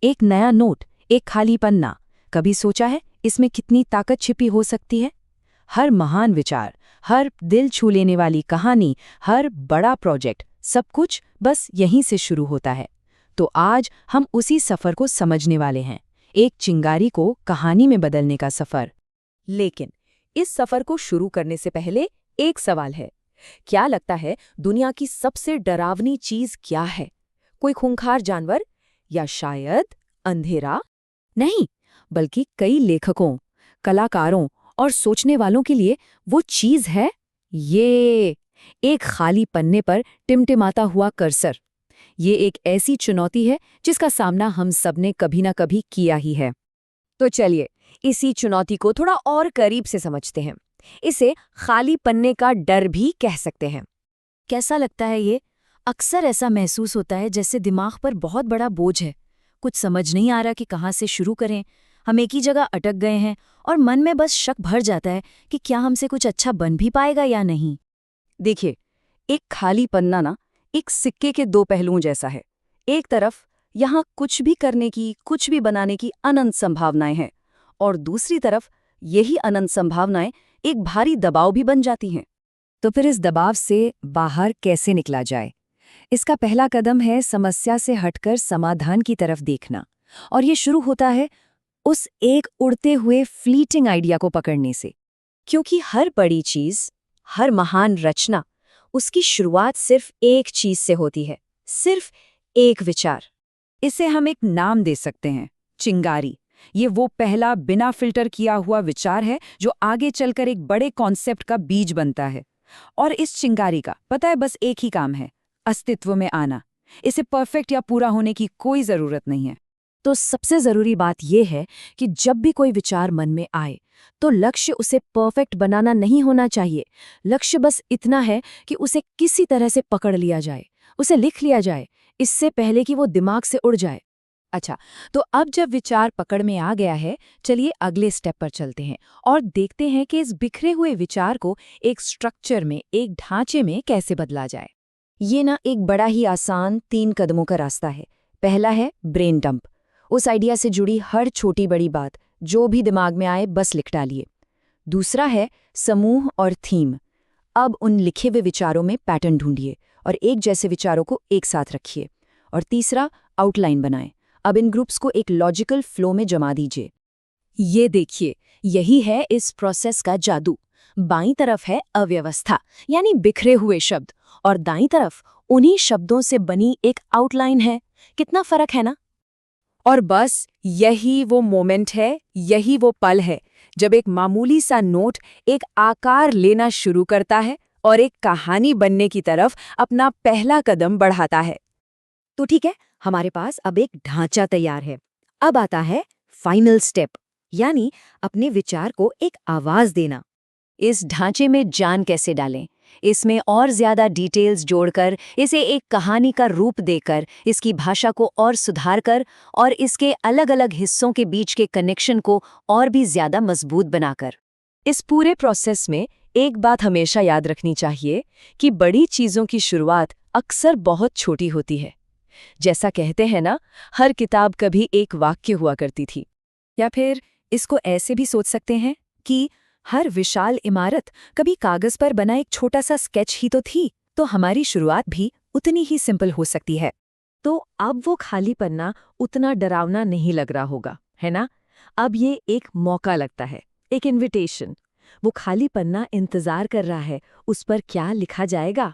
एक नया नोट, एक खाली पन्ना। कभी सोचा है इसमें कितनी ताकत छिपी हो सकती है? हर महान विचार, हर दिल छू लेने वाली कहानी, हर बड़ा प्रोजेक्ट, सब कुछ बस यहीं से शुरू होता है। तो आज हम उसी सफर को समझने वाले हैं, एक चिंगारी को कहानी में बदलने का सफर। लेकिन इस सफर को शुरू करने से पहले एक सवाल है। क्या लगता है दुनिया की सबसे डरावनी चीज क्या है? कोई खूंखार जानवर या शायद अंधेरा? नहीं, बल्कि कई लेखकों, कलाकारों और सोचने वालों के लिए वो चीज है ये, एक खाली पन्ने पर टिमटिमाता हुआ कर्सर। ये एक ऐसी चुनौती है जिसका सामना हम सबने कभी ना कभी किया ही है। तो चलिए इसी चुनौती को थोड़ा और करीब से समझते हैं। इसे खाली पन्ने का डर भी कह सकते हैं। कैसा लगता है ये? अक्सर ऐसा महसूस होता है जैसे दिमाग पर बहुत बड़ा बोझ है, कुछ समझ नहीं आ रहा कि कहाँ से शुरू करें। हम एक ही जगह अटक गए हैं और मन में बस शक भर जाता है कि क्या हमसे कुछ अच्छा बन भी पाएगा या नहीं। देखिए, एक खाली पन्ना ना एक सिक्के के दो पहलुओं जैसा है। एक तरफ यहाँ कुछ भी करने की, कुछ भी बनाने की अनंत संभावनाएं हैं, और दूसरी तरफ यही अनंत संभावनाएं एक भारी दबाव भी बन जाती हैं। तो फिर इस दबाव से बाहर कैसे निकला जाए? इसका पहला कदम है समस्या से हटकर समाधान की तरफ देखना। और ये शुरू होता है उस एक उड़ते हुए फ्लीटिंग आइडिया को पकड़ने से। क्योंकि हर बड़ी चीज, हर महान रचना, उसकी शुरुआत सिर्फ एक चीज से होती है, सिर्फ एक विचार। इसे हम एक नाम दे सकते हैं, चिंगारी। ये वो पहला बिना फिल्टर किया हुआ विचार है जो आगे चलकर एक बड़े कॉन्सेप्ट का बीज बनता है। और इस चिंगारी का पता है बस एक ही काम है, अस्तित्व में आना। इसे परफेक्ट या पूरा होने की कोई जरूरत नहीं है। तो सबसे जरूरी बात यह है कि जब भी कोई विचार मन में आए तो लक्ष्य उसे परफेक्ट बनाना नहीं होना चाहिए। लक्ष्य बस इतना है कि उसे किसी तरह से पकड़ लिया जाए, उसे लिख लिया जाए, इससे पहले कि वो दिमाग से उड़ जाए। अच्छा, तो अब जब विचार पकड़ में आ गया है, चलिए अगले स्टेप पर चलते हैं और देखते हैं कि इस बिखरे हुए विचार को एक स्ट्रक्चर में, एक ढांचे में कैसे बदला जाए। ये ना एक बड़ा ही आसान 3 कदमों का रास्ता है। पहला है ब्रेन डंप। उस आइडिया से जुड़ी हर छोटी बड़ी बात जो भी दिमाग में आए बस लिख डालिए। दूसरा है समूह और थीम। अब उन लिखे हुए विचारों में पैटर्न ढूंढिए और एक जैसे विचारों को एक साथ रखिए। और तीसरा, आउटलाइन बनाएं। अब इन ग्रुप्स को एक लॉजिकल फ्लो में जमा दीजिए। ये देखिए, यही है इस प्रोसेस का जादू। बाईं तरफ है अव्यवस्था, यानी बिखरे हुए शब्द, और दाईं तरफ उन्हीं शब्दों से बनी एक आउटलाइन है। कितना फर्क है ना? और बस यही वो मोमेंट है, यही वो पल है जब एक मामूली सा नोट एक आकार लेना शुरू करता है और एक कहानी बनने की तरफ अपना पहला कदम बढ़ाता है। तो ठीक है, हमारे पास अब एक ढांचा तैयार है। अब आता है फाइनल स्टेप, यानी अपने विचार को एक आवाज देना। इस ढांचे में जान कैसे डालें? इसमें और ज्यादा डिटेल्स जोड़कर, इसे एक कहानी का रूप देकर, इसकी भाषा को और सुधार कर, और इसके अलग अलग हिस्सों के बीच के कनेक्शन को और भी ज्यादा मजबूत बनाकर। इस पूरे प्रोसेस में एक बात हमेशा याद रखनी चाहिए कि बड़ी चीजों की शुरुआत अक्सर बहुत छोटी होती है। जैसा कहते हैं ना, हर किताब कभी एक वाक्य हुआ करती थी। या फिर इसको ऐसे भी सोच सकते हैं कि हर विशाल इमारत कभी कागज पर बना एक छोटा सा स्केच ही तो थी। तो हमारी शुरुआत भी उतनी ही सिंपल हो सकती है। तो अब वो खाली पन्ना उतना डरावना नहीं लग रहा होगा, है ना? अब ये एक मौका लगता है, एक इनविटेशन। वो खाली पन्ना इंतजार कर रहा है, उस पर क्या लिखा जाएगा।